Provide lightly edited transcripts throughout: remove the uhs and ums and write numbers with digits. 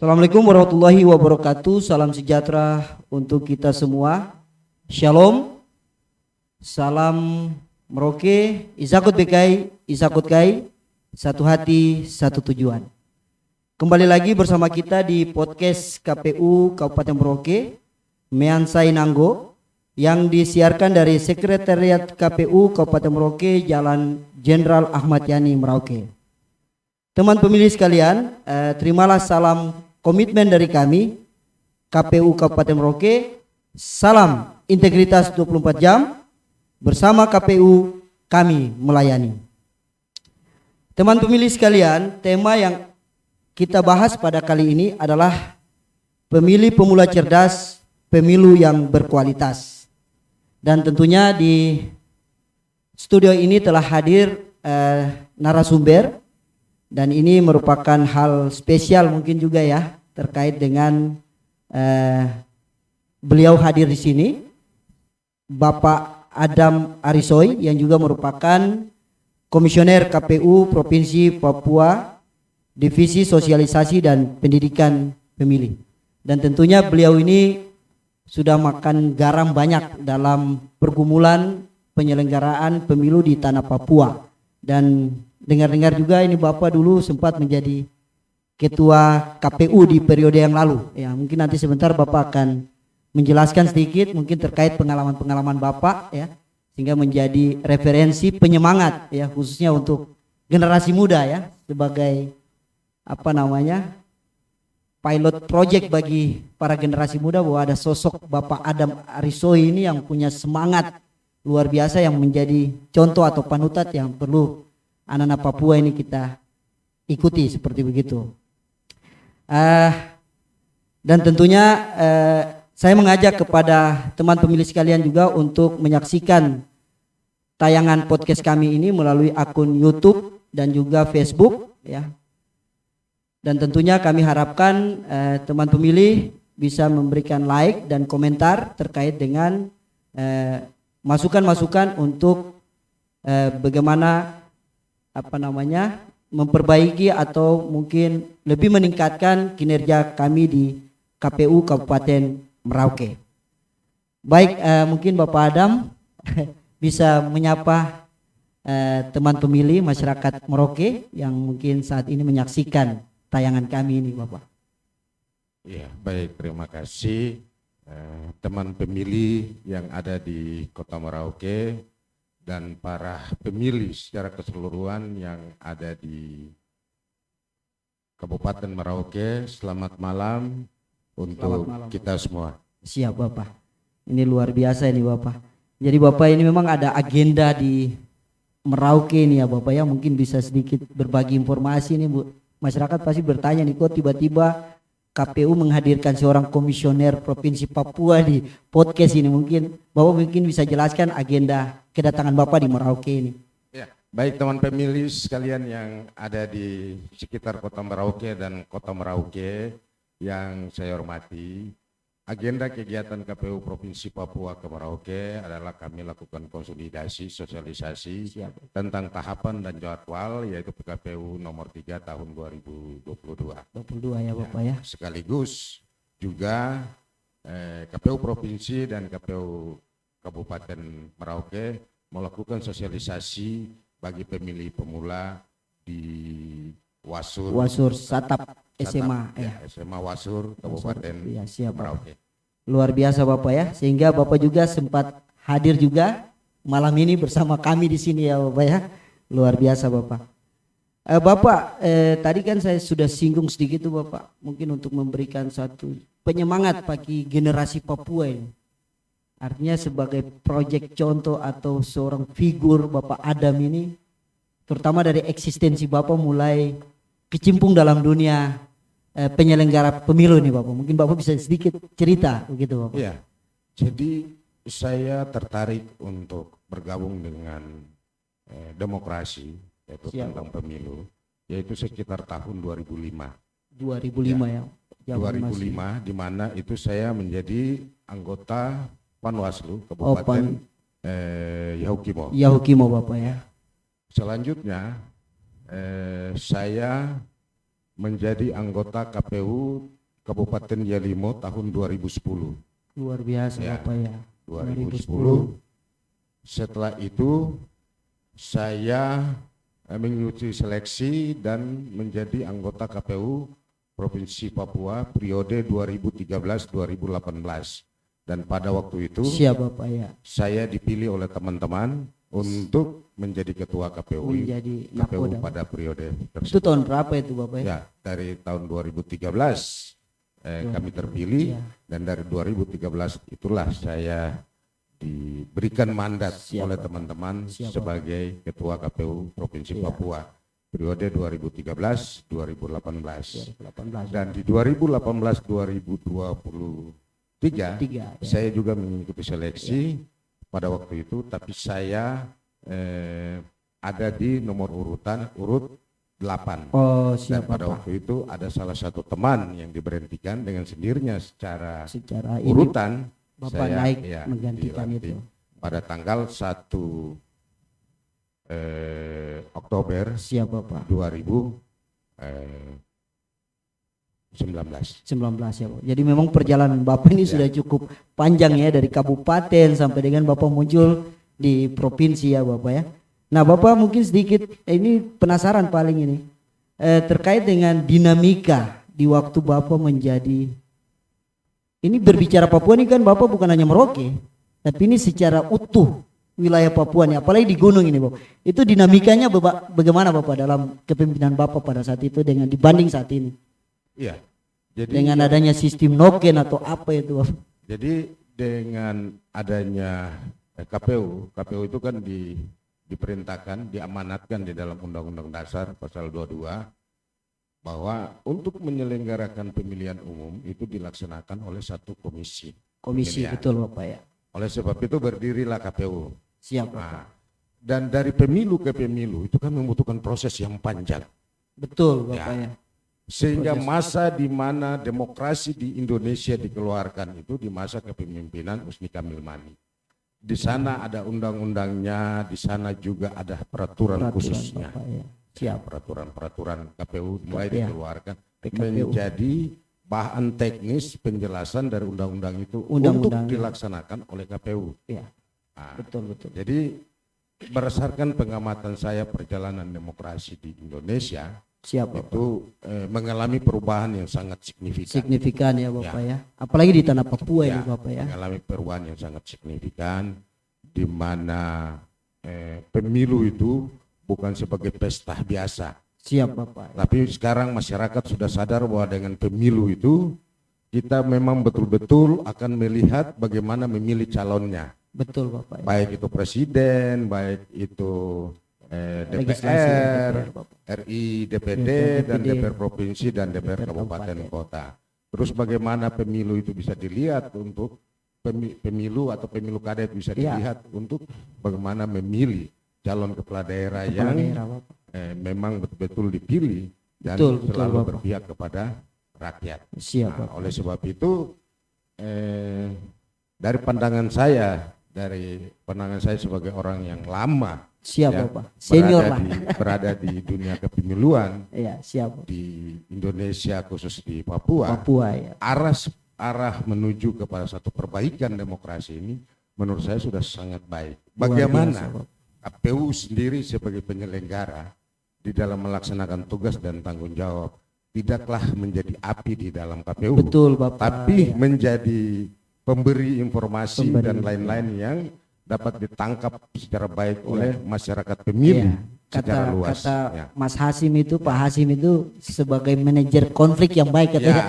Assalamualaikum warahmatullahi wabarakatuh. Salam sejahtera untuk kita semua. Shalom. Salam Merauke. Isakut bekai, isakut kai. Satu hati, satu tujuan. Kembali lagi bersama kita di podcast KPU Kabupaten Merauke, Meansai Nanggo, yang disiarkan dari Sekretariat KPU Kabupaten Merauke, Jalan Jenderal Ahmad Yani, Merauke. Teman pemilih sekalian, terimalah salam komitmen dari kami KPU Kabupaten Merauke. Salam integritas 24 jam. Bersama KPU kami melayani. Teman pemilih sekalian, tema yang kita bahas pada kali ini adalah pemilih pemula cerdas, pemilu yang berkualitas. Dan tentunya di studio ini telah hadir narasumber. Dan ini merupakan hal spesial mungkin juga ya, terkait dengan beliau hadir di sini, Bapak Adam Arisoy, yang juga merupakan Komisioner KPU Provinsi Papua, Divisi Sosialisasi dan Pendidikan Pemilih. Dan tentunya beliau ini sudah makan garam banyak dalam pergumulan penyelenggaraan pemilu di tanah Papua. Dan dengar-dengar juga ini Bapak dulu sempat menjadi ketua KPU di periode yang lalu. Ya, mungkin nanti sebentar Bapak akan menjelaskan sedikit mungkin terkait pengalaman-pengalaman Bapak ya, sehingga menjadi referensi penyemangat ya, khususnya untuk generasi muda ya, sebagai pilot project bagi para generasi muda, bahwa ada sosok Bapak Adam Arisoy ini yang punya semangat luar biasa, yang menjadi contoh atau panutan yang perlu anak-anak Papua ini kita ikuti seperti begitu. Dan tentunya saya mengajak kepada teman pemilih sekalian juga untuk menyaksikan tayangan podcast kami ini melalui akun YouTube dan juga Facebook ya. Dan tentunya kami harapkan teman pemilih bisa memberikan like dan komentar terkait dengan masukan-masukan untuk bagaimana memperbaiki atau mungkin lebih meningkatkan kinerja kami di KPU Kabupaten Merauke. Baik, mungkin Bapak Adam bisa menyapa teman pemilih masyarakat Merauke yang mungkin saat ini menyaksikan tayangan kami ini, Bapak. Ya, baik, terima kasih teman pemilih yang ada di Kota Merauke dan para pemilih secara keseluruhan yang ada di Kabupaten Merauke. Selamat malam untuk kita semua. Siap Bapak. Ini luar biasa ini Bapak. Jadi Bapak ini memang ada agenda di Merauke ini ya Bapak ya. Mungkin bisa sedikit berbagi informasi nih Bu. Masyarakat pasti bertanya nih, kok tiba-tiba KPU menghadirkan seorang komisioner Provinsi Papua di podcast ini. Mungkin Bapak mungkin bisa jelaskan agenda kedatangan Bapak di Merauke ini. Ya, baik teman pemilih sekalian yang ada di sekitar Kota Merauke dan Kota Merauke yang saya hormati. Agenda kegiatan KPU Provinsi Papua ke Merauke adalah kami lakukan konsolidasi, sosialisasi tentang tahapan dan jadwal, yaitu PKPU nomor 3 tahun 2022. 22 ya Bapak ya. Sekaligus juga KPU Provinsi dan KPU Kabupaten Merauke melakukan sosialisasi bagi pemilih pemula di Wasur Satap SMA ya. SMA Wasur Kabupaten ya, siap, Merauke. Luar biasa Bapak ya, sehingga Bapak juga sempat hadir juga malam ini bersama kami di sini ya Bapak ya. Luar biasa Bapak. Bapak tadi kan saya sudah singgung sedikit tuh Bapak, mungkin untuk memberikan satu penyemangat bagi generasi Papua ini. Artinya sebagai proyek contoh atau seorang figur Bapak Adam ini, terutama dari eksistensi Bapak mulai kecimpung dalam dunia penyelenggara pemilu nih Bapak. Mungkin Bapak bisa sedikit cerita begitu Bapak. Iya. Jadi saya tertarik untuk bergabung dengan demokrasi, yaitu tentang pemilu, yaitu sekitar tahun 2005. 2005 ya. 2005 di mana itu saya menjadi anggota Panwaslu Kabupaten Yahukimo. Yahukimo Bapak ya. Selanjutnya saya menjadi anggota KPU Kabupaten Yalimo tahun 2010. Luar biasa Ya, Bapak ya. 2010. Setelah itu saya mengikuti seleksi dan menjadi anggota KPU Provinsi Papua periode 2013-2018. Dan pada waktu itu Siap Bapak ya. saya dipilih oleh teman-teman untuk menjadi ketua KPU Menjadi KPU nakoda. pada periode Itu tersebut. tahun berapa itu Bapak ya? Ya, dari tahun 2013 kami terpilih, Ya. dan dari 2013 itulah saya diberikan mandat Siap, oleh Bapak. teman-teman Siap, Bapak. sebagai ketua KPU Provinsi Ya. Papua periode 2013-2018. 2018. Dan di 2018-2023 Tiga, ya. saya juga mengikuti seleksi pada waktu itu, tapi saya ada di nomor urut 8. Oh Dan siap pada Bapak. waktu itu ada salah satu teman yang diberhentikan dengan sendirinya secara Secara ini urutan. Bapak Saya, naik ya, menggantikan dilantik itu. pada tanggal 1 Oktober Siap Bapak. 2019. 19 ya Pak. Jadi memang perjalanan Bapak ini Ya. sudah cukup panjang ya, dari kabupaten sampai dengan Bapak muncul di provinsi ya Bapak ya. Nah Bapak mungkin sedikit ini penasaran paling ini terkait dengan dinamika di waktu Bapak menjadi, ini berbicara Papua ini kan Bapak bukan hanya Merauke, tapi ini secara utuh wilayah Papua nih, apalagi di gunung ini Bapak. Itu dinamikanya bagaimana Bapak dalam kepemimpinan Bapak pada saat itu dengan dibanding saat ini? Iya. Jadi Dengan adanya sistem noken atau apa itu Bapak? Jadi dengan adanya KPU itu kan diperintahkan, diamanatkan di dalam Undang-Undang Dasar pasal 22 bahwa untuk menyelenggarakan pemilihan umum itu dilaksanakan oleh satu komisi. Komisi, pemilihan. betul Bapak ya. Oleh sebab itu berdirilah KPU. Siap Bapak. Nah, dan dari pemilu ke pemilu itu kan membutuhkan proses yang panjang. Betul Bapak ya. Sehingga masa di mana demokrasi di Indonesia dikeluarkan itu di masa kepemimpinan Husni Kamil Mani. Di sana ada undang-undangnya, di sana juga ada peraturan khususnya. Bapak ya. Siap. Peraturan KPU mulai Ya. dikeluarkan PKPU. menjadi bahan teknis penjelasan dari undang-undang itu Undang-undang, untuk ya. dilaksanakan oleh KPU. Ya. Nah, Betul. jadi berdasarkan pengamatan saya perjalanan demokrasi di Indonesia Siap Bapak. itu mengalami perubahan yang sangat signifikan. Signifikan ya Bapak ya. Apalagi di tanah Papua Ya, ini Bapak ya. mengalami perubahan yang sangat signifikan di mana pemilu itu bukan sebagai pesta biasa. Siap Bapak. Tapi sekarang masyarakat sudah sadar bahwa dengan pemilu itu kita memang betul-betul akan melihat bagaimana memilih calonnya. Betul Bapak ya. Baik itu presiden, baik itu Legislasi DPR, Bapak. RI, DPD, dan DPR provinsi dan DPR kabupaten kota. Terus bagaimana pemilu itu bisa dilihat untuk pemilu atau pemilu kada itu bisa Ya. dilihat untuk bagaimana memilih calon kepala daerah Kepala yang daerah, Bapak. memang betul-betul dipilih dan Betul, selalu Bapak. berpihak kepada rakyat. Siap Nah, Bapak. oleh sebab itu dari pandangan saya sebagai orang yang lama Siap ya, Bapak. Senior lah. berada di dunia kepemiluan Iya, siap. di Indonesia khusus di Papua, Papua ya. arah menuju kepada satu perbaikan demokrasi ini menurut saya sudah sangat baik. Luar biasa, Bagaimana Bapak. KPU sendiri sebagai penyelenggara di dalam melaksanakan tugas dan tanggung jawab tidaklah menjadi api di dalam KPU, Betul Bapak. tapi ya. menjadi pemberi informasi Pemberi, dan lain-lain yang dapat ditangkap secara baik Ya. oleh masyarakat pemilih Iya. secara luas. Kata Ya. Mas Hasim itu, Pak Hasim itu sebagai manajer konflik yang baik katanya.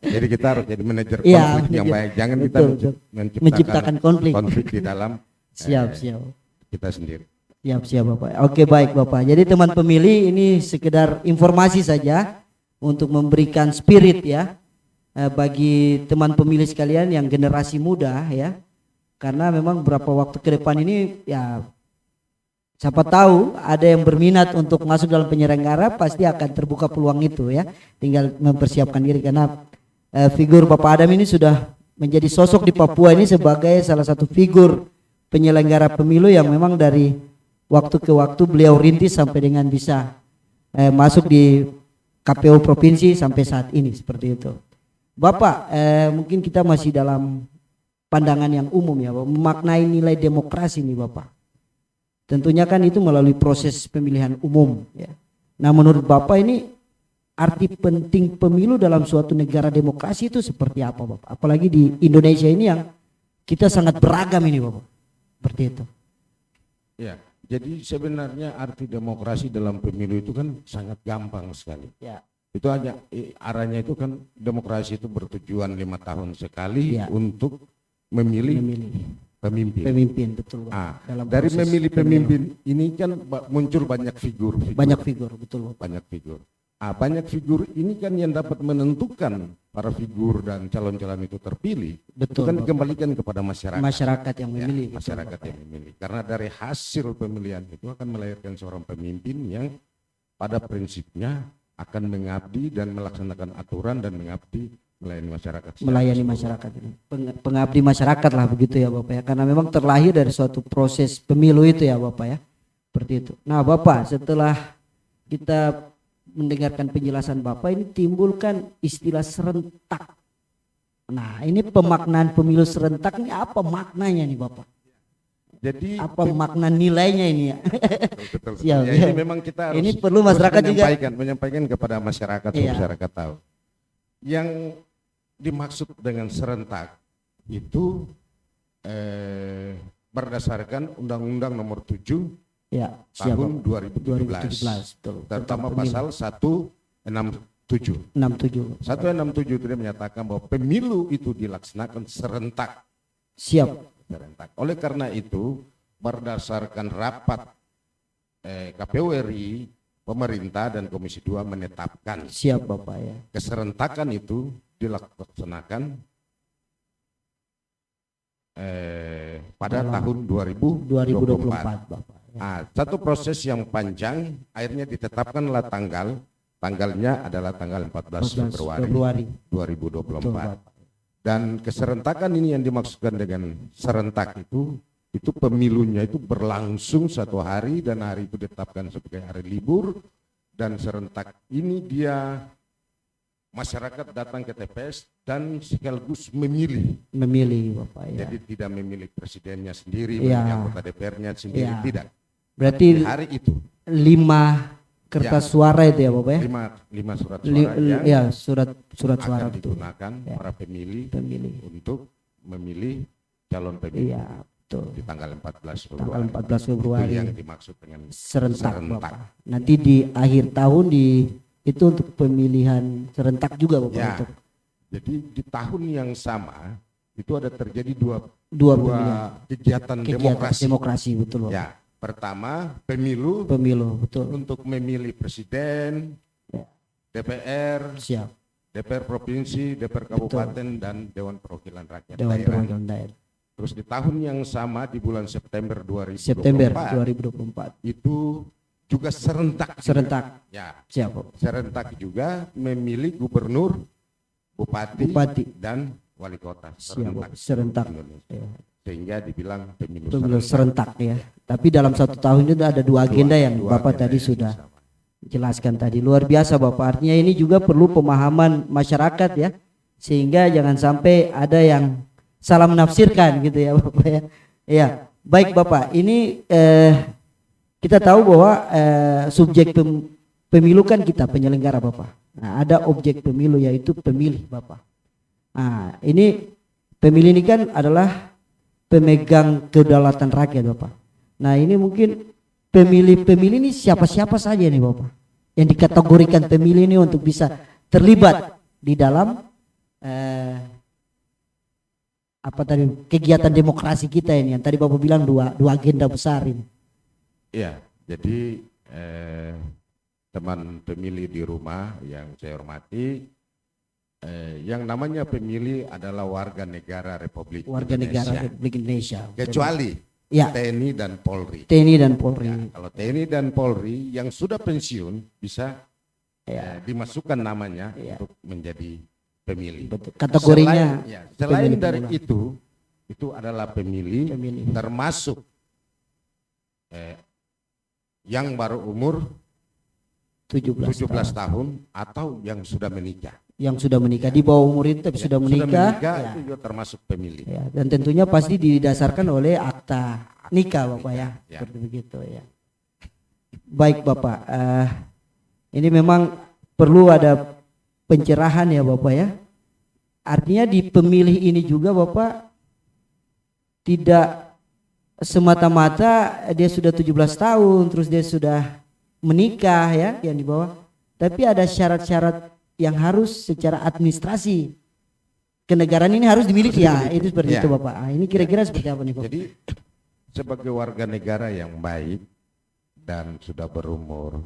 Ya. Jadi kita harus jadi manajer Iya, konflik yang manajer. baik. Jangan kita Betul. Menciptakan konflik. di dalam Siap. kita sendiri. Siap Bapak. Oke baik Bapak. Jadi teman pemilih ini sekedar informasi saja untuk memberikan spirit ya bagi teman pemilih sekalian yang generasi muda ya. Karena memang beberapa waktu ke depan ini ya siapa tahu ada yang berminat untuk masuk dalam penyelenggara, pasti akan terbuka peluang itu ya. Tinggal mempersiapkan diri karena figur Bapak Adam ini sudah menjadi sosok di Papua ini sebagai salah satu figur penyelenggara pemilu yang memang dari waktu ke waktu beliau rintis sampai dengan bisa masuk di KPU provinsi sampai saat ini seperti itu. Bapak, mungkin kita masih dalam pandangan yang umum ya, Bapak, memaknai nilai demokrasi nih Bapak. Tentunya kan itu melalui proses pemilihan umum ya. Nah, menurut Bapak ini arti penting pemilu dalam suatu negara demokrasi itu seperti apa Bapak? Apalagi di Indonesia ini yang kita sangat beragam ini Bapak. Seperti itu. Ya, jadi sebenarnya arti demokrasi dalam pemilu itu kan sangat gampang sekali. Ya. Itu hanya arahnya itu kan demokrasi itu bertujuan 5 tahun sekali Ya. untuk memilih pemimpin. Pemimpin betul Bapak. Dalam dari memilih pemimpin ini kan muncul banyak figur. Banyak figur betul Bapak. Banyak figur. Banyak figur ini kan yang dapat menentukan para figur dan calon-calon itu terpilih. Betul, itu kan Bapak. dikembalikan kepada masyarakat. Masyarakat yang memilih. Ya, masyarakat yang memilih. Karena dari hasil pemilihan itu akan melahirkan seorang pemimpin yang pada prinsipnya akan mengabdi dan melaksanakan aturan dan mengabdi melayani masyarakat. Melayani masyarakat ini. Pengabdi masyarakat lah begitu ya Bapak ya. Karena memang terlahir dari suatu proses pemilu itu ya Bapak ya. Seperti itu. Nah Bapak, setelah kita mendengarkan penjelasan Bapak, ini timbulkan istilah serentak. Nah, ini pemaknaan pemilu serentak ini apa maknanya nih Bapak? Jadi apa makna nilainya ini ya? betul. Siap, Ya, ya. ini memang kita harus, ini perlu masyarakat juga menyampaikan kepada masyarakat supaya masyarakat tahu. Yang dimaksud dengan serentak itu berdasarkan Undang-Undang Nomor 7 ya, tahun 2017, betul. terutama pasal 167. 67. 167 itu dia menyatakan bahwa pemilu itu dilaksanakan serentak. Siap. Serentak. Oleh karena itu, berdasarkan rapat KPU RI, pemerintah dan Komisi 2 menetapkan Siap Bapak ya. keserentakan itu dilaksanakan pada tahun 2024. Bapak. Satu proses yang panjang, akhirnya ditetapkanlah tanggalnya adalah tanggal 14 Februari 2024. Betul, Dan keserentakan ini yang dimaksudkan dengan serentak itu pemilunya itu berlangsung 1 hari dan hari itu ditetapkan sebagai hari libur, dan serentak ini dia masyarakat datang ke TPS dan sekaligus memilih Bapak ya. Jadi tidak memilih presidennya sendiri, Ya. memilih anggota DPR-nya sendiri, Ya. tidak. Berarti Di hari itu 5 kertas suara itu ya Bapak ya. 5 surat suara yang ya, surat suara akan betul. digunakan para pemilih untuk memilih calon pemilih. Iya, betul. Di tanggal 14 Februari. Tanggal 14 Februari. Itu yang dimaksud dengan serentak. Bapak. Nanti di akhir tahun itu untuk pemilihan serentak juga Bapak Ya. untuk. Jadi di tahun yang sama itu ada terjadi dua kegiatan demokrasi betul Bapak. Ya, pertama pemilu betul. untuk memilih presiden, Ya. DPR, Siap. DPR provinsi, DPR kabupaten, dan Dewan Perwakilan Rakyat Dewan daerah. Perwakilan Daerah. Terus di tahun yang sama di bulan September 2024 itu juga serentak. Ya, siap Bapak. serentak juga memilih gubernur, bupati dan wali kota. Serentak. Ya. Sehingga dibilang pemilu serentak ya. Tapi dalam 1 tahun itu ada 2 agenda yang Bapak tadi sudah jelaskan tadi. Luar biasa Bapak. Artinya ini juga perlu pemahaman masyarakat ya. Sehingga jangan sampai ada yang salah menafsirkan gitu ya Bapak ya. Iya, baik Bapak. Ini kita tahu bahwa subjek pemilu kan kita penyelenggara Bapak. Nah, ada objek pemilu yaitu pemilih Bapak. Nah, ini pemilih ini kan adalah pemegang kedaulatan rakyat Bapak. Nah, ini mungkin pemilih ini siapa-siapa saja nih Bapak yang dikategorikan pemilih ini untuk bisa terlibat di dalam kegiatan demokrasi kita ini yang tadi Bapak bilang dua agenda besar ini. Iya, jadi teman pemilih di rumah yang saya hormati, yang namanya pemilih adalah warga negara Republik Indonesia. Kecuali ya. TNI dan Polri. Ya, kalau TNI dan Polri yang sudah pensiun bisa dimasukkan namanya untuk menjadi pemilih. Betul. Kategorinya selain dari itu adalah pemilih. termasuk yang baru umur 17 tahun. tahun atau yang sudah menikah. Yang sudah menikah di bawah umur itu tapi sudah menikah, itu juga termasuk pemilih. ya. Dan tentunya pasti didasarkan oleh akta nikah Bapak ya, seperti begitu ya. Baik Bapak, ini memang perlu ada pencerahan ya Bapak ya. Artinya di pemilih ini juga Bapak tidak semata-mata dia sudah 17 tahun terus dia sudah menikah ya yang di bawah, tapi ada syarat-syarat yang harus secara administrasi kenegaraan ini harus dimiliki ya, itu seperti itu Bapak. Ini kira-kira seperti apa nih Bapak? Jadi sebagai warga negara yang baik dan sudah berumur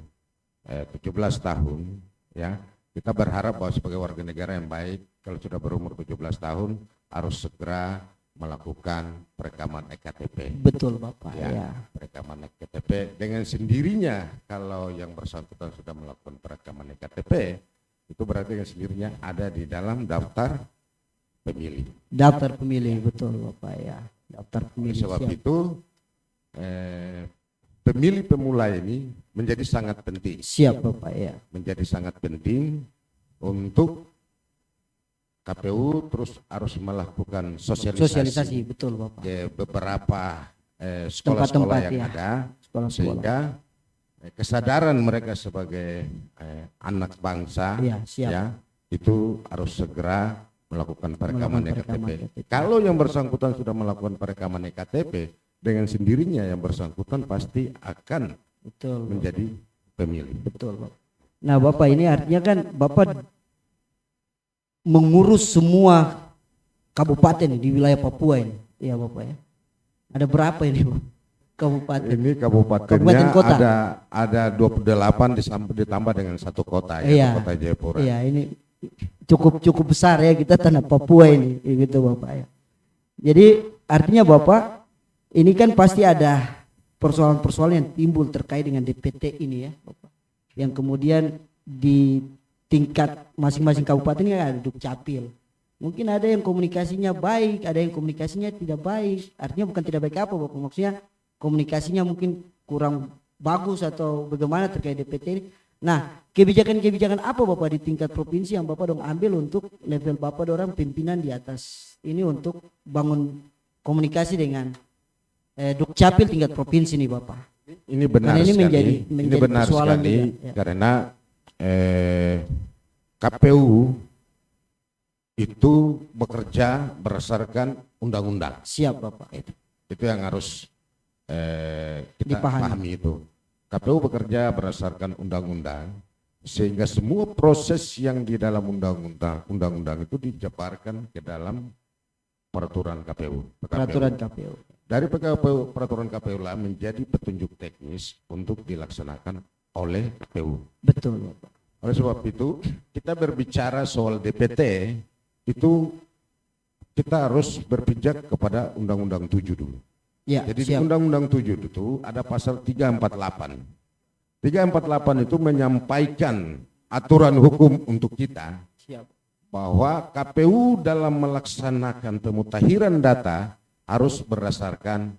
17 tahun ya, kita berharap bahwa sebagai warga negara yang baik kalau sudah berumur 17 tahun harus segera melakukan perekaman EKTP. Betul Bapak ya. Perekaman EKTP dengan sendirinya kalau yang bersangkutan sudah melakukan perekaman EKTP itu berarti dengan sendirinya ada di dalam daftar pemilih. Daftar pemilih betul Bapak ya. Daftar pemilih. Oleh sebab itu pemilih pemula ini menjadi sangat penting. Siap Bapak ya. Menjadi sangat penting untuk KPU terus harus melakukan sosialisasi betul Bapak. Ke beberapa sekolah-sekolah yang ada, sehingga kesadaran mereka sebagai anak bangsa ya itu harus segera melakukan perekaman EKTP. Kalau yang bersangkutan sudah melakukan perekaman EKTP, dengan sendirinya yang bersangkutan pasti akan menjadi pemilih. Betul Bapak. Nah Bapak ini artinya kan Bapak mengurus semua kabupaten di wilayah Papua ini, ya Bapak ya. Ada berapa ini Bapak? Kabupaten? Ini kabupatennya kota. ada 28 ditambah dengan satu kota ya, Kota Jayapura. Iya, ini cukup besar ya kita tanah Papua ini, gitu Bapak ya. Jadi artinya Bapak ini kan pasti ada persoalan-persoalan yang timbul terkait dengan DPT ini ya Bapak. Yang kemudian di tingkat masing-masing kabupaten ini ada Dukcapil. Mungkin ada yang komunikasinya baik, ada yang komunikasinya tidak baik. Artinya bukan tidak baik apa Bapak, maksudnya komunikasinya mungkin kurang bagus atau bagaimana terkait DPT ini. Nah, kebijakan-kebijakan apa Bapak di tingkat provinsi yang Bapak dong ambil untuk level Bapak orang pimpinan di atas ini untuk bangun komunikasi dengan Dukcapil tingkat provinsi nih Bapak. Ini benar ini sekali. Menjadi ini benar sekali juga, ya. Karena KPU itu bekerja berdasarkan undang-undang. Siap Bapak. Itu yang harus kita pahami itu. KPU bekerja berdasarkan undang-undang sehingga semua proses yang di dalam undang-undang itu dijabarkan ke dalam peraturan KPU. Peraturan KPU. Dari peraturan KPU lah menjadi petunjuk teknis untuk dilaksanakan oleh KPU. Betul Bapak. Oleh sebab itu kita berbicara soal DPT itu kita harus berpijak kepada Undang-Undang 7 dulu. Ya, jadi di Undang-Undang 7 itu ada pasal 348. 348 itu menyampaikan aturan hukum untuk kita bahwa KPU dalam melaksanakan pemutahiran data harus berdasarkan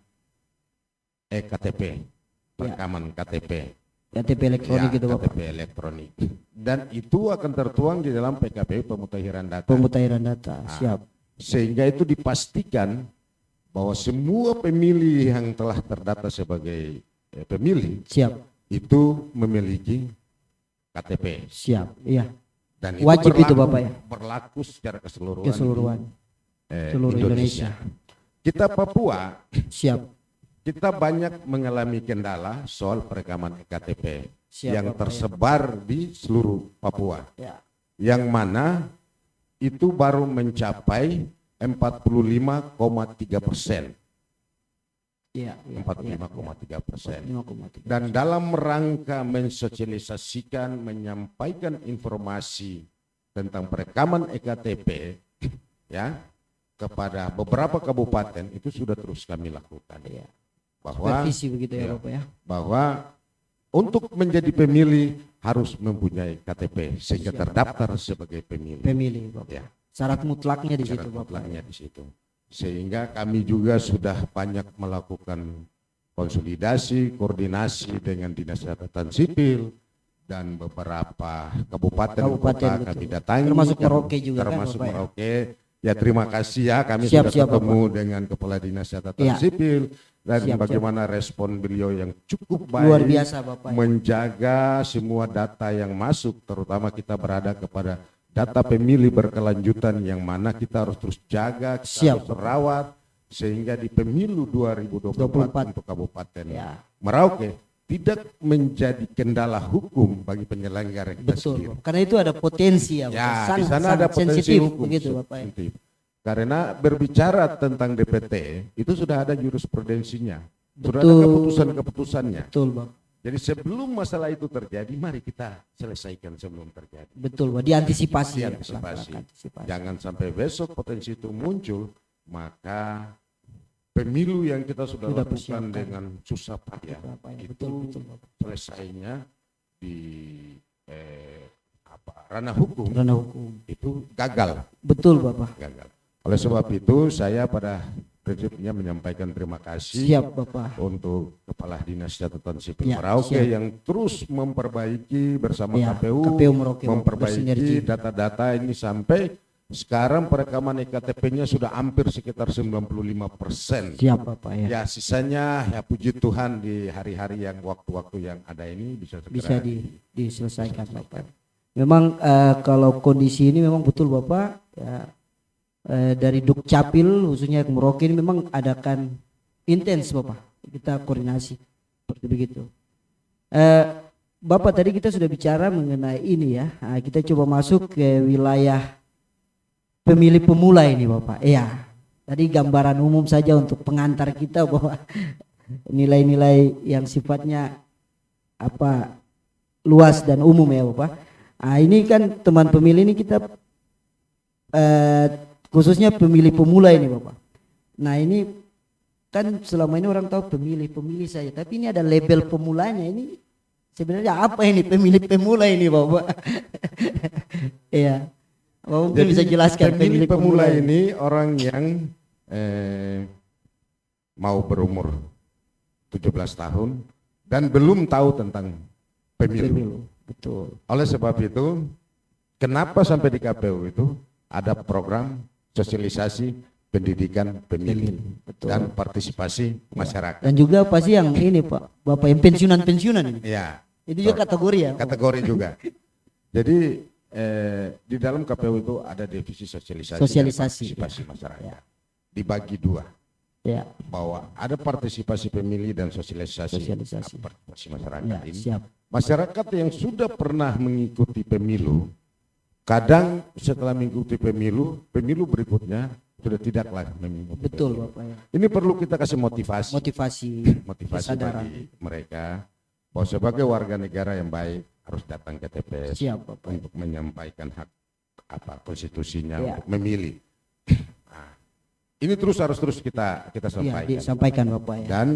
EKTP, perekaman KTP. KTP elektronik itu Bapak. KTP elektronik. Dan itu akan tertuang di dalam PKPU pemutahiran data. Pemutahiran data, siap. Sehingga itu dipastikan bahwa semua pemilih yang telah terdata sebagai pemilih siap itu memiliki KTP. Siap, iya. Dan wajib itu Bapak ya. Berlaku secara keseluruhan. Seluruh Indonesia. Kita Papua siap. Kita banyak mengalami kendala soal perekaman EKTP yang Bapak, tersebar di seluruh Papua. Ya. Yang mana itu baru mencapai 45,3%. Iya, 45,3%. Dan dalam rangka mensosialisasikan, menyampaikan informasi tentang perekaman EKTP ya kepada beberapa kabupaten itu sudah terus kami lakukan. Ya. Bahwa begitu ya Bapak ya. Bahwa untuk menjadi pemilih harus mempunyai KTP sehingga terdaftar sebagai pemilih. Pemilih Bapak. Ya. Syarat mutlaknya di situ Bapak. Mutlaknya di situ. Sehingga kami juga sudah banyak melakukan konsolidasi, koordinasi dengan Dinas Catatan Sipil, dan beberapa kabupaten Kabupaten, kota kami betul. datangi. Termasuk Kami- Merauke juga kan, termasuk Bapak ya? Merauke. Ya terima kasih ya, kami Siap, sudah siap, ketemu dengan Kepala Dinas Catatan Ya. Sipil dan Siap, bagaimana respon beliau yang cukup baik, Luar biasa Bapak ya. menjaga semua data yang masuk, terutama kita berada kepada data pemilih berkelanjutan yang mana kita harus terus jaga, kita Siap, harus rawat, sehingga di pemilu 2024 untuk Kabupaten Ya. Merauke tidak menjadi kendala hukum bagi penyelenggara kita Betul sendiri. Bapak. Karena itu ada potensi ya Bapak. Ya, di Sangat, sana sangat ada potensi sensitif hukum. begitu Bapak ya. sensitif. Karena berbicara tentang DPT itu sudah ada jurisprudensinya, sudah ada Betul. keputusan-keputusannya. Betul Bapak. Jadi sebelum masalah itu terjadi, mari kita selesaikan sebelum terjadi. Betul Bapak. Diantisipasi. ya, Diantisipasi. langkah antisipasi. Jangan sampai besok potensi itu muncul, maka pemilu yang kita sudah lakukan persiapkan. dengan susah payah Bapak ya. itu Betul betul Bapak. selesainya di ranah hukum Ranah hukum. itu gagal. Betul Bapak. gagal. Oleh sebab itu saya pada prinsipnya menyampaikan terima kasih Siap Bapak. untuk Kepala Dinas Catatan Sipil Ya, Merauke siap. yang terus memperbaiki bersama Ya, KPU, KPU Merauke memperbaiki bersinergi. data-data ini sampai sekarang perekaman EKTP-nya sudah hampir sekitar 95%. Siap Bapak ya. Ya sisanya ya puji Tuhan di hari-hari yang waktu-waktu yang ada ini bisa segera Bisa diselesaikan Bapak. Memang kalau kondisi ini memang betul Bapak ya, dari Dukcapil khususnya Merauke ini memang adakan intens Bapak, kita koordinasi seperti begitu. Bapak tadi kita sudah bicara mengenai ini ya. Nah, kita coba masuk ke wilayah pemilih pemula ini Bapak. Iya. Tadi gambaran umum saja untuk pengantar kita bahwa nilai-nilai yang sifatnya apa luas dan umum ya Bapak. Nah, ini kan teman pemilih ini kita khususnya pemilih pemula ini Bapak. Nah, ini kan selama ini orang tahu pemilih saja, tapi ini ada label pemulanya ini. Sebenarnya apa ini pemilih pemula ini Bapak? Iya. Bapak mungkin bisa jelaskan pemilih pemula ini orang yang mau berumur 17 tahun dan belum tahu tentang pemilu. Betul. Oleh sebab itu, kenapa sampai di KPU itu ada program sosialisasi pendidikan pemilih Betul. dan partisipasi masyarakat. Dan juga pasti yang ini Pak, Bapak yang pensiunan ini. Ya, Itu juga kategori ya. kategori juga. Jadi di dalam KPU itu ada divisi sosialisasi, Sosialisasi, dan partisipasi ya. masyarakat. Dibagi dua, Ya. bahwa ada partisipasi pemilih dan sosialisasi, Sosialisasi. partisipasi masyarakat Ya, ini. siap. Masyarakat yang sudah pernah mengikuti pemilu, kadang setelah mengikuti pemilu berikutnya sudah tidak lagi mengikuti Betul pemilu. Bapak ya. Ini perlu kita kasih motivasi Motivasi kesadaran. bagi mereka bahwa sebagai warga negara yang baik harus datang ke TPS Siap Bapak. untuk menyampaikan hak konstitusinya Ya. untuk memilih. Nah, ini harus terus kita Ya, sampaikan. disampaikan Bapak ya. Dan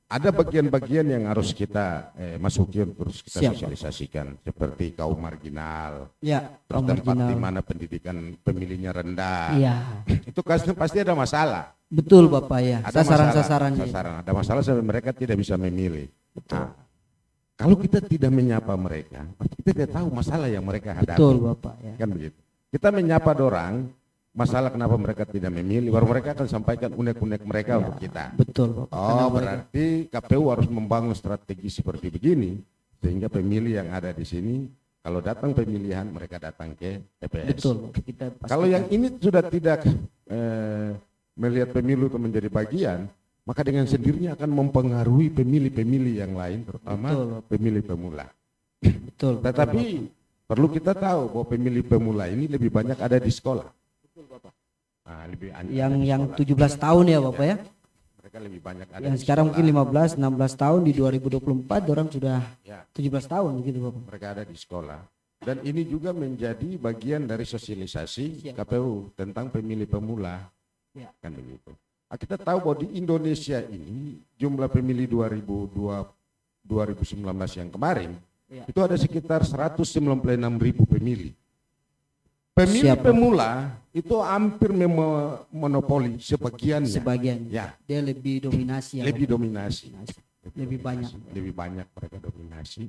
ada bagian-bagian yang harus kita masukin terus kita Siap, Pak. sosialisasikan seperti kaum marginal, Ya, terus kaum tempat marginal. di mana pendidikan pemilihnya rendah. Iya. Itu pasti ada masalah. Betul Bapak ya. Ada Sasaran-sasarannya. masalah. Ada masalah sampai mereka tidak bisa memilih. Nah, kalau kita tidak menyapa mereka, pasti kita tidak tahu masalah yang mereka hadapi. Betul Bapak ya. Kan begitu. Kita menyapa orang, masalah kenapa mereka tidak memilih, baru mereka akan sampaikan unek-unek mereka untuk kita. Betul Bapak. Karena Oh, mereka- berarti KPU harus membangun strategi seperti begini sehingga pemilih yang ada di sini kalau datang pemilihan mereka datang ke TPS. Betul Bapak. Kita Kalau yang ini sudah tidak melihat pemilu itu menjadi bagian, maka dengan sendirinya akan mempengaruhi pemilih-pemilih yang lain, terutama Betul, Bapak. pemilih pemula. betul. Tetapi perlu kita tahu bahwa pemilih pemula ini lebih banyak ada di sekolah. Nah, lebih banyak ada di yang sekolah. 17 tahun ya Bapak ya. Mereka lebih banyak ada Yang di sekarang sekolah. mungkin 15, 16 tahun di 2024 orang sudah Ya. 17 tahun gitu Bapak. Mereka ada di sekolah. Dan ini juga menjadi bagian dari sosialisasi Siap. KPU tentang pemilih pemula. Ya. Kan begitu. Nah, kita tahu bahwa di Indonesia ini jumlah pemilih 2019 yang kemarin Ya. itu ada sekitar 196.000 pemilih. Pemilih Siap, Pak. pemula itu hampir monopoli sebagiannya. Sebagian. Ya, Dia lebih dominasi ya. lebih Bapak. dominasi. Lebih banyak. Lebih banyak mereka dominasi.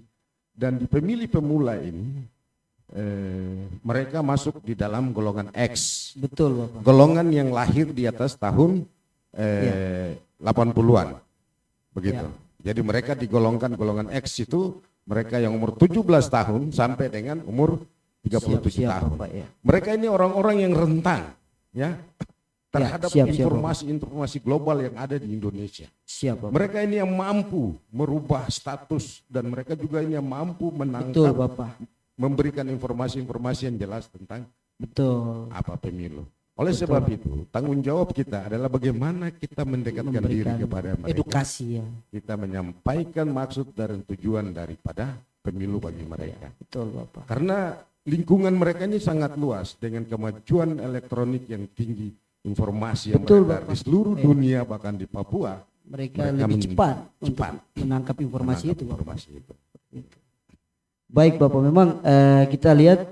Dan di pemilih pemula ini mereka masuk di dalam golongan X. Betul Bapak. Golongan yang lahir di atas tahun 80-an. Begitu. Jadi mereka digolongkan golongan X itu mereka yang umur 17 tahun sampai dengan umur 37 tahun. Bapak, ya. Mereka ini orang-orang yang rentan ya terhadap siap, informasi global yang ada di Indonesia. Siap Bapak. Mereka ini yang mampu merubah status dan mereka juga ini yang mampu Betul menangkap, Bapak. memberikan informasi-informasi yang jelas tentang Betul. apa pemilu. Oleh sebab itu, tanggung jawab kita adalah bagaimana kita mendekatkan diri kepada mereka. Edukasi ya. Kita menyampaikan maksud dan tujuan daripada pemilu bagi mereka. Betul Bapak. Karena lingkungan mereka ini sangat luas dengan kemajuan elektronik yang tinggi, informasi yang Betul, beredar Bapak. di seluruh dunia bahkan di Papua. Mereka lebih cepat untuk menangkap informasi itu Bapak. Informasi itu. Baik Bapak, memang kita lihat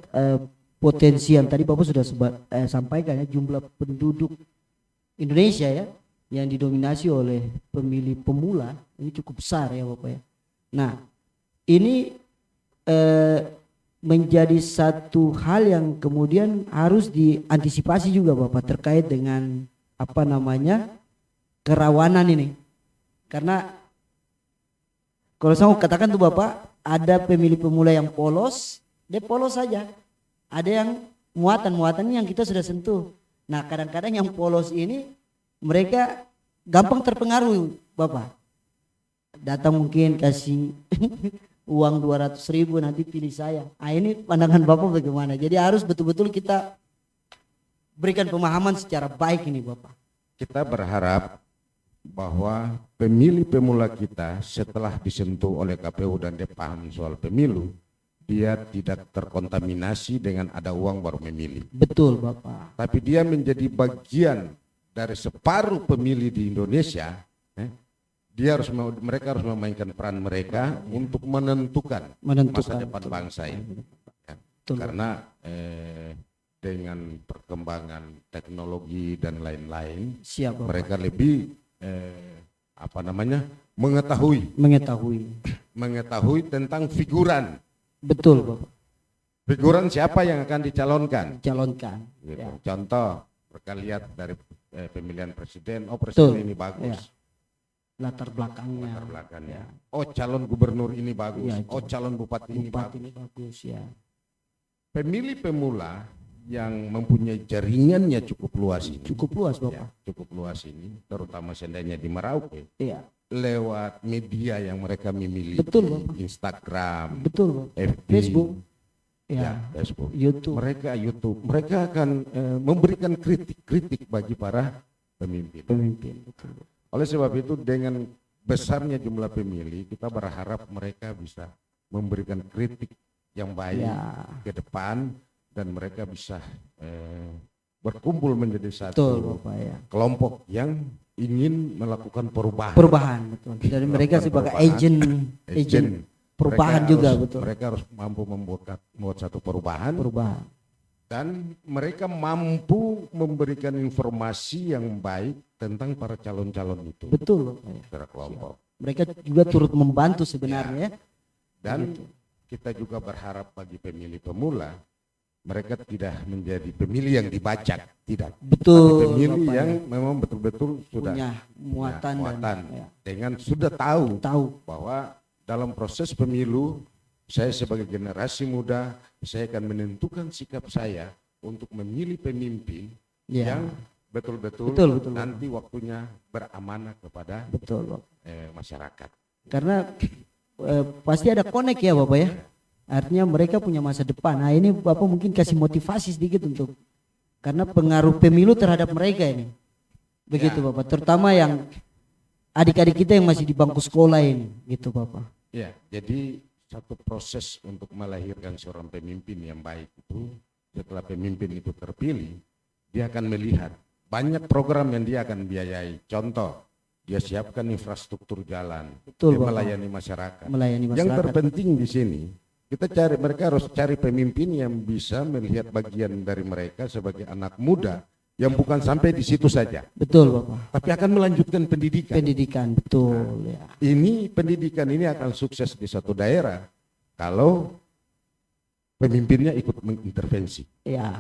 potensi yang tadi Bapak sudah sampaikan ya, jumlah penduduk Indonesia ya yang didominasi oleh pemilih pemula ini cukup besar ya Bapak ya. Nah ini menjadi satu hal yang kemudian harus diantisipasi juga Bapak terkait dengan apa namanya kerawanan ini, karena kalau saya mau katakan tuh Bapak, ada pemilih pemula yang polos, dia polos saja. Ada yang muatan-muatan yang kita sudah sentuh. Nah kadang-kadang yang polos ini mereka gampang terpengaruh Bapak. Datang mungkin kasih uang 200.000 nanti pilih saya. Ini pandangan Bapak bagaimana? Jadi harus betul-betul kita berikan pemahaman secara baik ini Bapak. Kita berharap bahwa pemilih pemula kita setelah disentuh oleh KPU dan dia paham soal pemilu, dia tidak terkontaminasi dengan ada uang baru memilih. Betul Bapak. Tapi dia menjadi bagian dari separuh pemilih di Indonesia. Mereka harus memainkan peran mereka untuk menentukan masa depan bangsa ini. Betul. Karena dengan perkembangan teknologi dan lain-lain, Siap, Bapak. mereka lebih mengetahui tentang figuran. Betul Bapak. Figuran siapa yang akan dicalonkan? Calonkan. Gitu. Ya. Contoh, mereka lihat dari pemilihan presiden, oh presiden Betul. ini bagus. Ya. Latar belakangnya. Latar belakangnya. Ya. Oh calon gubernur ini bagus. Ya, Oh calon bupati ini bagus. ini bagus ya. Pemilih pemula yang mempunyai jaringannya cukup luas ini. Cukup luas Bapak. Ya, cukup luas ini, terutama seandainya di Merauke. Iya. Lewat media yang mereka memiliki. Betul, Bapak. Instagram, Betul Bapak. FB, Facebook. Ya. Facebook. YouTube. Mereka akan memberikan kritik bagi para pemimpin. Betul. Oleh sebab itu dengan besarnya jumlah pemilih, kita berharap mereka bisa memberikan kritik yang baik ke depan dan mereka bisa berkumpul menjadi satu Bapak, ya. kelompok yang ingin melakukan perubahan. Betul. Jadi mereka sebagai agent perubahan juga betul. Mereka harus mampu membuat satu perubahan. Dan mereka mampu memberikan informasi yang baik tentang para calon-calon itu. Betul Bapak. Secara kelompok. Mereka juga turut membantu sebenarnya. Dan kita juga berharap bagi pemilih pemula, mereka tidak menjadi pemilih yang dibacak, tidak. Betul. Tapi pemilih Bapak, yang memang betul-betul sudah punya muatan dengan sudah tahu bahwa dalam proses pemilu saya sebagai generasi muda, saya akan menentukan sikap saya untuk memilih pemimpin yang betul-betul nanti waktunya beramanah kepada masyarakat. Karena pasti ada connect ya Bapak ya. Artinya mereka punya masa depan. Nah ini Bapak mungkin kasih motivasi sedikit untuk, karena pengaruh pemilu terhadap mereka ini. Begitu Bapak, terutama yang adik-adik kita yang masih di bangku sekolah ini, gitu Bapak. Ya, jadi satu proses untuk melahirkan seorang pemimpin yang baik itu, setelah pemimpin itu terpilih, dia akan melihat banyak program yang dia akan biayai. Contoh, dia siapkan infrastruktur jalan, dia melayani masyarakat. Yang terpenting di sini, mereka harus cari pemimpin yang bisa melihat bagian dari mereka sebagai anak muda yang bukan sampai di situ saja. Betul Bapak. Tapi akan melanjutkan pendidikan. Betul. Nah, pendidikan ini akan sukses di satu daerah kalau pemimpinnya ikut mengintervensi. Ya,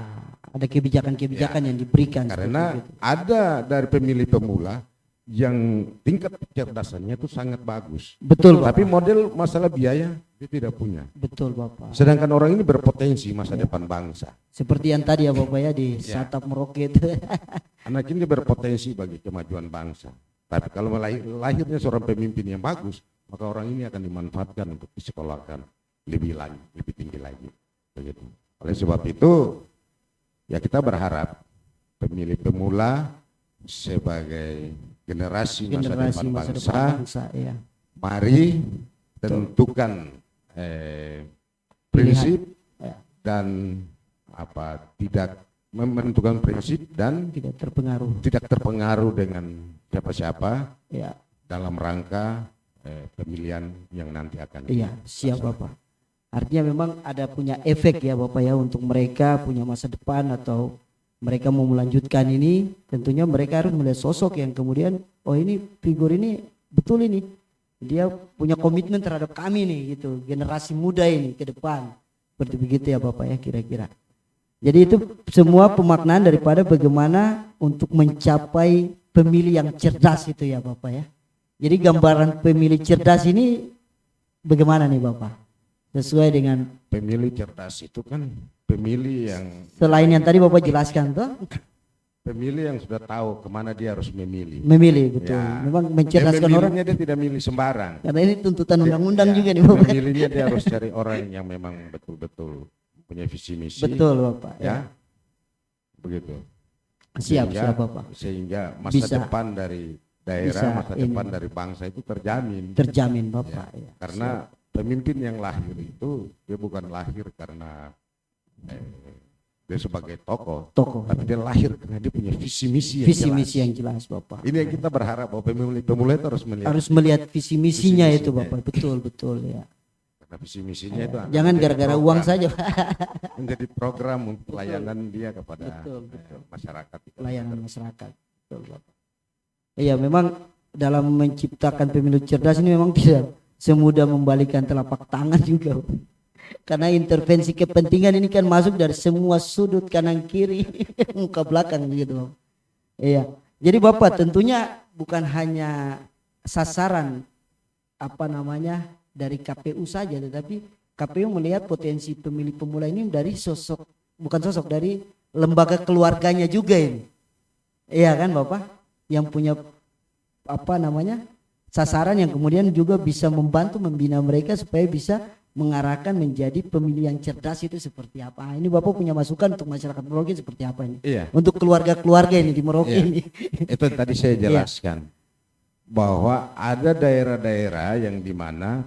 ada kebijakan-kebijakan yang diberikan. Karena seperti itu. ada dari pemilih pemula yang tingkat kecerdasannya itu sangat bagus. Betul, Bapak. Tapi model masalah biaya dia tidak punya. Betul, Bapak. Sedangkan orang ini berpotensi masa depan bangsa. Seperti yang tadi ya Bapak ya di Satap Merauke itu. Anak ini berpotensi bagi kemajuan bangsa. Tapi kalau lahirnya seorang pemimpin yang bagus, maka orang ini akan dimanfaatkan untuk disekolahkan lebih tinggi lagi. Begitu. Oleh sebab itu, ya kita berharap pemilih pemula sebagai generasi masa depan bangsa, ya. Mari tentukan prinsip dan tidak menentukan prinsip dan tidak terpengaruh dengan siapa-siapa dalam rangka pemilihan yang nanti akan. Iya, siap Bapak. Artinya memang ada punya efek ya Bapak ya untuk mereka punya masa depan atau mereka mau melanjutkan ini, tentunya mereka harus melihat sosok yang kemudian, oh ini figur ini betul ini, dia punya komitmen terhadap kami nih gitu, generasi muda ini ke depan, seperti begitu ya Bapak ya kira-kira. Jadi itu semua pemaknaan daripada bagaimana untuk mencapai pemilih yang cerdas itu ya Bapak ya. Jadi gambaran pemilih cerdas ini bagaimana nih Bapak? Sesuai dengan pemilih cerdas itu kan pemilih yang selain yang tadi Bapak jelaskan tuh, pemilih yang sudah tahu kemana dia harus memilih. Memilih betul. Ya. Memang mencerdaskan orang. Dia tidak milih sembarang. Karena ini tuntutan undang-undang juga nih Bapak. Memilihnya dia harus cari orang yang memang betul-betul punya visi misi. Betul Bapak. Ya. Begitu. Siap Bapak. Sehingga masa depan dari daerah, masa depan dari bangsa itu terjamin. Terjamin Bapak. Ya. Karena pemimpin yang lahir itu dia bukan lahir karena dia sebagai tokoh, tapi dia lahir karena dia punya visi misi yang jelas Bapak. Ini yang kita berharap bahwa pemilih pemula itu harus melihat visi misinya itu Bapak. Betul ya. Karena visi misinya itu jangan gara-gara uang saja. Menjadi program untuk pelayanan dia kepada masyarakat. Pelayanan masyarakat. Betul Bapak. Iya memang dalam menciptakan pemilu cerdas ini memang tidak semudah membalikan telapak tangan juga. Karena intervensi kepentingan ini kan masuk dari semua sudut kanan kiri, muka belakang gitu. Iya. Jadi Bapak tentunya bukan hanya sasaran dari KPU saja, tetapi KPU melihat potensi pemilih pemula ini dari dari lembaga keluarganya juga ini. Iya kan Bapak? Yang punya sasaran yang kemudian juga bisa membantu membina mereka supaya bisa mengarahkan menjadi pemilih yang cerdas itu seperti apa. Ini Bapak punya masukan untuk masyarakat Merauke seperti apa ini? Iya. Untuk keluarga-keluarga ini di Merauke ini. Itu tadi saya jelaskan bahwa ada daerah-daerah yang dimana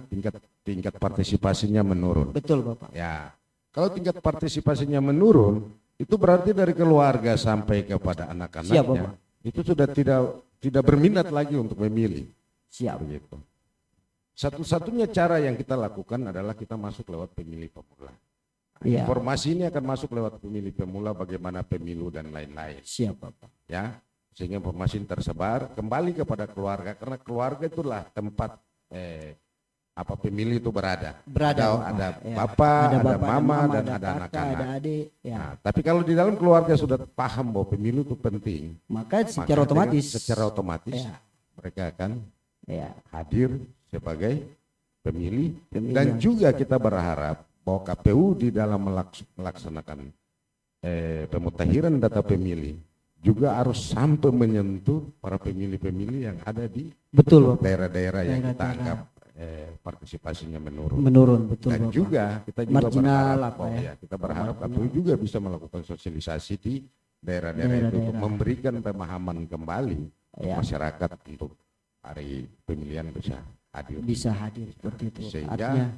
tingkat partisipasinya menurun. Betul Bapak. Ya, kalau tingkat partisipasinya menurun, itu berarti dari keluarga sampai kepada anak-anaknya itu sudah tidak berminat lagi untuk memilih. Siap. Begitu. Satu-satunya cara yang kita lakukan adalah kita masuk lewat pemilih pemula. Informasi ini akan masuk lewat pemilih pemula, bagaimana pemilu dan lain-lain. Siap Bapak. Ya, sehingga informasi ini tersebar kembali kepada keluarga, karena keluarga itulah tempat pemilih itu berada. Ada bapak, ada mama, dan ada anak-anak. Ada adik. Ya. Nah, tapi kalau di dalam keluarga sudah paham bahwa pemilu itu penting, maka secara otomatis mereka akan hadir sebagai pemilih. Dan juga kita berharap bahwa KPU di dalam melaksanakan pemutahiran data pemilih juga harus sampai menyentuh para pemilih-pemilih yang ada di daerah-daerah yang kita anggap partisipasinya menurun. Betul. Dan Bapak. juga kita juga marginal berharap kita berharap KPU juga bisa melakukan sosialisasi di daerah-daerah itu untuk memberikan pemahaman kembali masyarakat untuk hari pemilihan bisa hadir seperti itu. Sehingga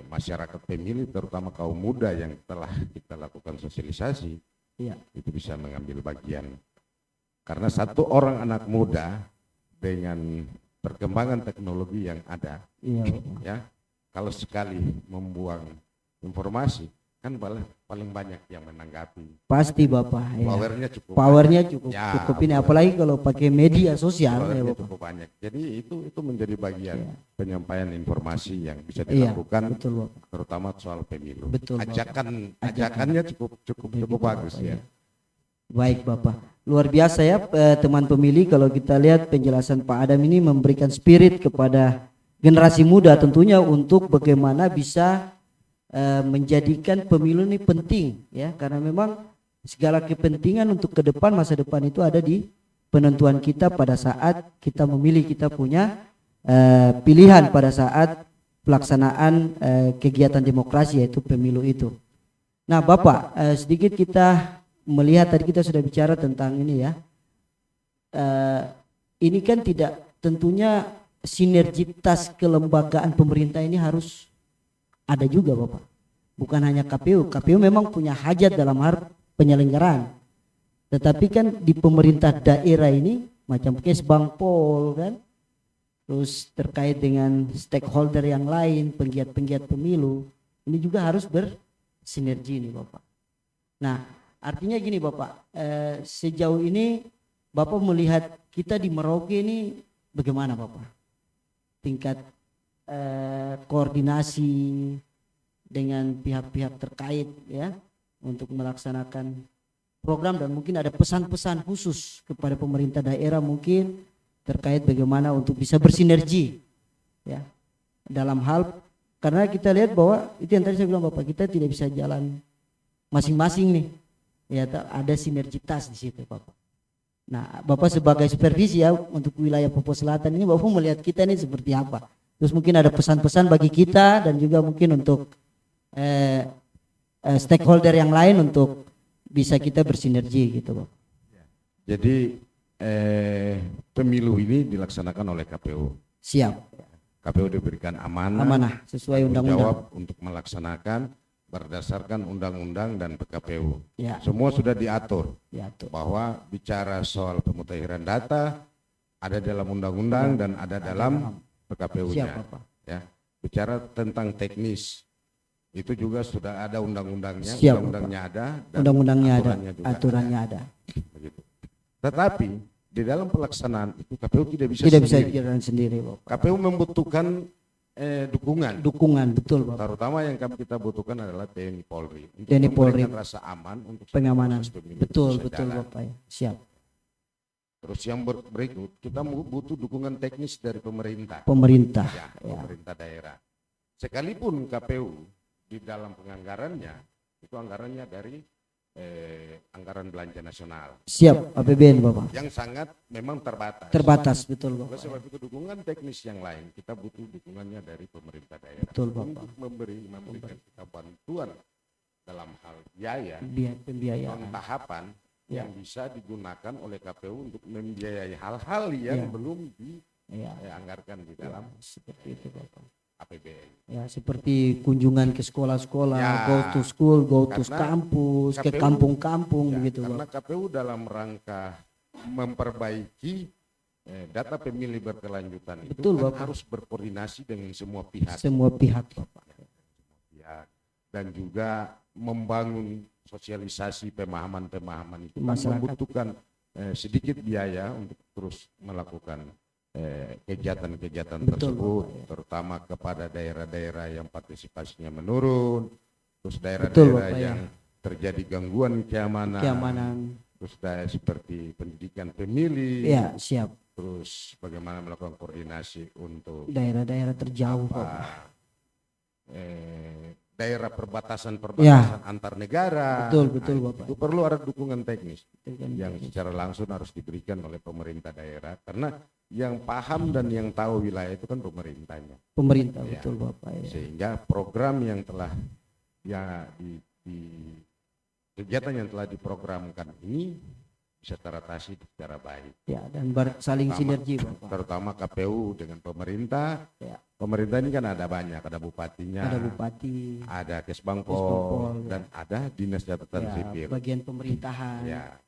masyarakat pemilih terutama kaum muda yang telah kita lakukan sosialisasi itu bisa mengambil bagian. Karena satu orang anak muda dengan perkembangan teknologi yang ada, kalau sekali membuang informasi kan paling banyak yang menanggapi. Pasti Bapak. Ya. Powernya cukup ya, cukup ini, apalagi kalau pakai media sosial ya powernya Bapak. cukup banyak. Jadi itu menjadi bagian Ya. penyampaian informasi yang bisa Iya, dilakukan, betul Bapak. terutama soal pemilu. Betul, Bapak. Ajakannya cukup Begitu, bagus Bapak, ya. Baik Bapak, luar biasa ya teman pemilih. Kalau kita lihat penjelasan Pak Adam ini memberikan spirit kepada generasi muda tentunya untuk bagaimana bisa menjadikan pemilu ini penting ya, karena memang segala kepentingan untuk ke depan, masa depan itu ada di penentuan kita pada saat kita memilih, kita punya pilihan pada saat pelaksanaan kegiatan demokrasi yaitu pemilu itu. Nah Bapak, sedikit kita melihat tadi kita sudah bicara tentang ini ya, ini kan tidak, tentunya sinergitas kelembagaan pemerintah ini harus ada juga Bapak, bukan hanya KPU. KPU memang punya hajat dalam hal penyelenggaraan, tetapi kan di pemerintah daerah ini macam Kesbangpol kan, terus terkait dengan stakeholder yang lain, penggiat-penggiat pemilu, ini juga harus bersinergi nih Bapak. Nah artinya gini Bapak, sejauh ini Bapak melihat kita di Merauke ini bagaimana Bapak? Tingkat koordinasi dengan pihak-pihak terkait ya untuk melaksanakan program, dan mungkin ada pesan-pesan khusus kepada pemerintah daerah mungkin terkait bagaimana untuk bisa bersinergi ya dalam hal, karena kita lihat bahwa itu yang tadi saya bilang Bapak, kita tidak bisa jalan masing-masing nih. Ya, ada sinergitas di situ Bapak. Nah Bapak sebagai supervisi ya untuk wilayah Papua Selatan ini, Bapak melihat kita ini seperti apa? Terus mungkin ada pesan-pesan bagi kita dan juga mungkin untuk stakeholder yang lain untuk bisa kita bersinergi gitu Bapak. Jadi pemilu ini dilaksanakan oleh KPU. Siap. KPU diberikan Amanah sesuai undang-undang. Jawab untuk melaksanakan berdasarkan undang-undang dan PKPU. Ya. Semua sudah diatur. Diatur. Bahwa bicara soal pemutahiran data ada dalam undang-undang dan ada dalam PKPU-nya. Siap Bapak. Ya. Bicara tentang teknis itu juga sudah ada undang-undangnya. Siap, undang-undangnya ada. Dan undang-undangnya ada. juga Aturannya ada. Begitu. Tetapi di dalam pelaksanaan itu KPU tidak bisa jalan sendiri Bapak. KPU membutuhkan dukungan, betul Bapak. Terutama yang kita butuhkan adalah TNI Polri untuk TNI Polri, memberikan rasa aman untuk pengamanan. Betul jalan. Bapak ya. Siap. Terus yang berikut kita butuh dukungan teknis dari pemerintah. Ya. Pemerintah daerah. Sekalipun KPU di dalam penganggarannya itu anggarannya dari anggaran belanja nasional. Siap, APBN Bapak. Yang sangat memang terbatas. Terbatas, betul Bapak. Oleh sebab itu dukungan teknis yang lain kita butuh dukungannya dari pemerintah daerah. Betul Bapak. Untuk memberikan kita bantuan dalam hal biaya, pembiayaan, tahapan ya, yang bisa digunakan oleh KPU untuk membiayai hal-hal yang belum dianggarkan di dalam seperti itu Bapak. APBN. Ya, seperti kunjungan ke sekolah-sekolah, Ya, go to school, go to kampus, ke kampung-kampung begitu karena Bapak. KPU dalam rangka memperbaiki data pemilih berkelanjutan itu Betul, kan Bapak. harus berkoordinasi dengan semua pihak. Semua pihak Bapak. Dan juga membangun sosialisasi pemahaman-pemahaman itu Masyarakat. membutuhkan sedikit biaya untuk terus melakukan kegiatan-kegiatan tersebut, Bapak, ya. terutama kepada daerah-daerah yang partisipasinya menurun, terus Betul, daerah-daerah Bapak, yang terjadi gangguan keamanan, terus seperti pendidikan pemilih, ya siap, terus bagaimana melakukan koordinasi untuk daerah-daerah terjauh Bapak. Daerah perbatasan antar negara. Betul Bapak. Itu perlu ada dukungan teknis Dukungan yang teknis. secara langsung harus diberikan oleh pemerintah daerah, karena yang paham dan yang tahu wilayah itu kan pemerintahnya. Pemerintah, Ya. betul Bapak ya. Sehingga program yang telah kegiatan yang telah diprogramkan ini bisa teratasi secara baik. Ya, dan saling sinergi Bapak. Terutama KPU dengan pemerintah. Ya. Pemerintah ini kan ada banyak, ada bupatinya, Ada bupati, ada Kesbangpol, ya. dan ada dinas catatan ya, sipil. bagian pemerintahan, Ya.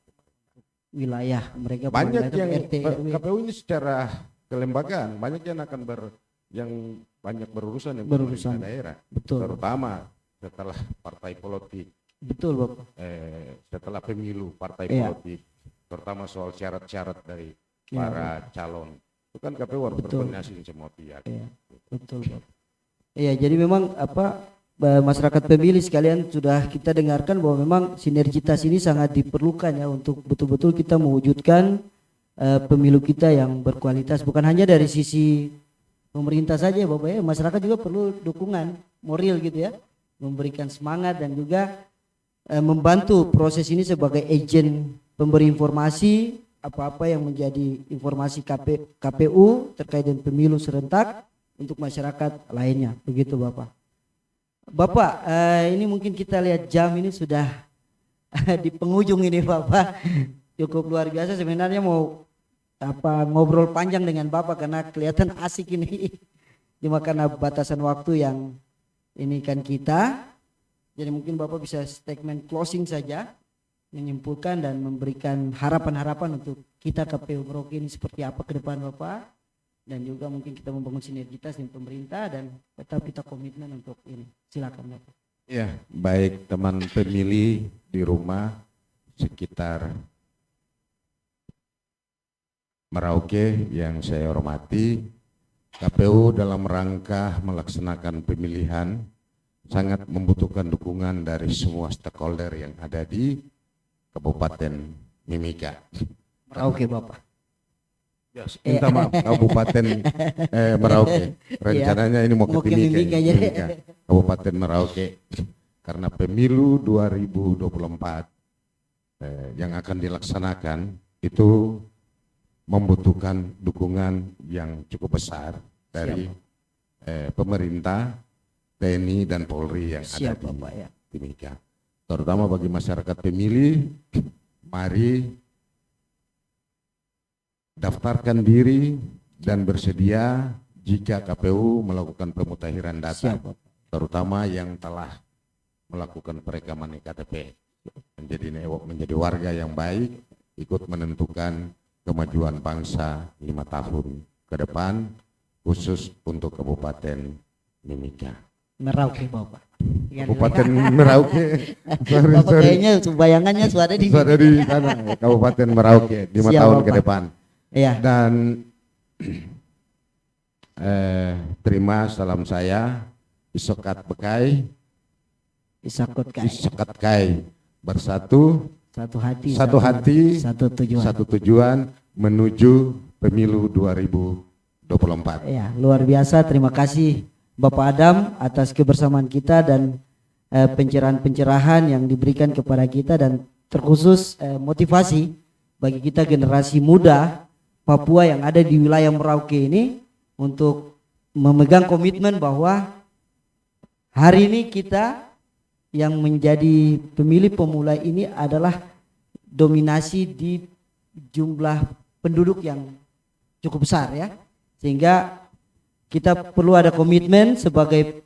wilayah mereka Banyak yang RT, RW. KPU ini secara kelembagaan banyak yang akan yang banyak berurusan dengan pemerintah daerah, Betul. terutama setelah partai politik, Betul Bapak. setelah pemilu partai Iya. politik, terutama soal syarat-syarat dari Iya, para calon. Itu kan KPU harus Betul. berkoordinasi dengan semua pihak. Iya, betul Bapak. Iya, jadi memang masyarakat pemilih sekalian sudah kita dengarkan bahwa memang sinergitas ini sangat diperlukan ya untuk betul-betul kita mewujudkan pemilu kita yang berkualitas, bukan hanya dari sisi pemerintah saja ya Bapak ya, masyarakat juga perlu dukungan moral gitu ya, memberikan semangat dan juga membantu proses ini sebagai agen pemberi informasi apa-apa yang menjadi informasi KPU terkait dengan pemilu serentak untuk masyarakat lainnya, begitu Bapak. Bapak, ini mungkin kita lihat jam ini sudah di penghujung ini Bapak, cukup luar biasa sebenarnya mau ngobrol panjang dengan Bapak karena kelihatan asik ini, cuma karena batasan waktu yang ini kan kita, jadi mungkin Bapak bisa statement closing saja, menyimpulkan dan memberikan harapan-harapan untuk kita KPU Merauke ini seperti apa ke depan Bapak, dan juga mungkin kita membangun sinergitas dengan pemerintah dan tetap kita komitmen untuk ini. Silakan Bapak. Ya, baik teman pemilih di rumah sekitar Merauke yang saya hormati, KPU dalam rangka melaksanakan pemilihan sangat membutuhkan dukungan dari semua stakeholder yang ada di Kabupaten Mimika. Merauke Bapak. Ya, minta maaf Kabupaten Merauke. Rencananya ini mau ke Timika, Kabupaten Merauke. Karena pemilu 2024 yang akan dilaksanakan itu membutuhkan dukungan yang cukup besar dari pemerintah, TNI dan Polri yang ada di Bapak, ya. Timika. Terutama bagi masyarakat pemilih, mari daftarkan diri dan bersedia jika KPU melakukan pemutakhiran data, terutama yang telah melakukan perekaman KTP, menjadi warga yang baik, ikut menentukan kemajuan bangsa 5 tahun ke depan, khusus untuk Kabupaten Mimika. Merauke Bapak. Kabupaten Merauke. Bapak kayaknya bayangannya sudah di sana, Kabupaten Merauke 5 tahun Bapak ke depan. Iya. Dan terima salam saya, Isokat Bekai, Isokat Kai, bersatu, satu hati, satu tujuan menuju pemilu 2024. Ya, luar biasa. Terima kasih Bapak Adam atas kebersamaan kita dan pencerahan-pencerahan yang diberikan kepada kita dan terkhusus motivasi bagi kita generasi muda Papua yang ada di wilayah Merauke ini untuk memegang komitmen bahwa hari ini kita yang menjadi pemilih pemula ini adalah dominasi di jumlah penduduk yang cukup besar ya, sehingga kita perlu ada komitmen sebagai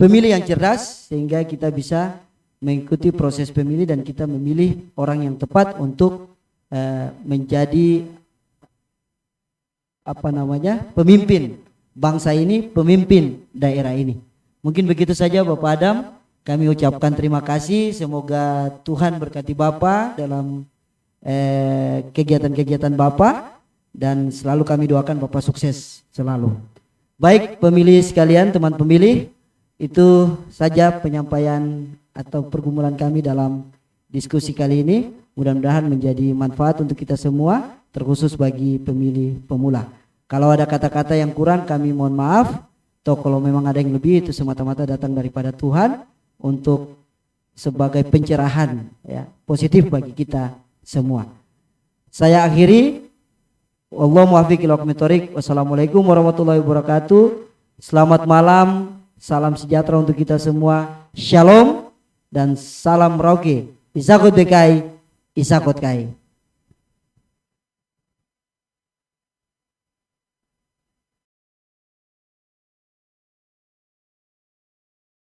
pemilih yang cerdas sehingga kita bisa mengikuti proses pemilih dan kita memilih orang yang tepat untuk menjadi pemimpin bangsa ini, pemimpin daerah ini. Mungkin begitu saja Bapak Adam. Kami ucapkan terima kasih, semoga Tuhan berkati Bapak dalam kegiatan-kegiatan Bapak dan selalu kami doakan Bapak sukses selalu. Baik pemilih sekalian, teman pemilih, itu saja penyampaian atau pergumulan kami dalam diskusi kali ini. Mudah-mudahan menjadi manfaat untuk kita semua, terkhusus bagi pemilih pemula. Kalau ada kata-kata yang kurang kami mohon maaf, atau kalau memang ada yang lebih itu semata-mata datang daripada Tuhan untuk sebagai pencerahan ya, positif bagi kita semua. Saya akhiri. Wallahu muwaffiq ila aqwamit thoriq. Wassalamualaikum warahmatullahi wabarakatuh. Selamat malam, salam sejahtera untuk kita semua. Shalom dan salam Merauke. Isakut Bekai, Isakut Kai.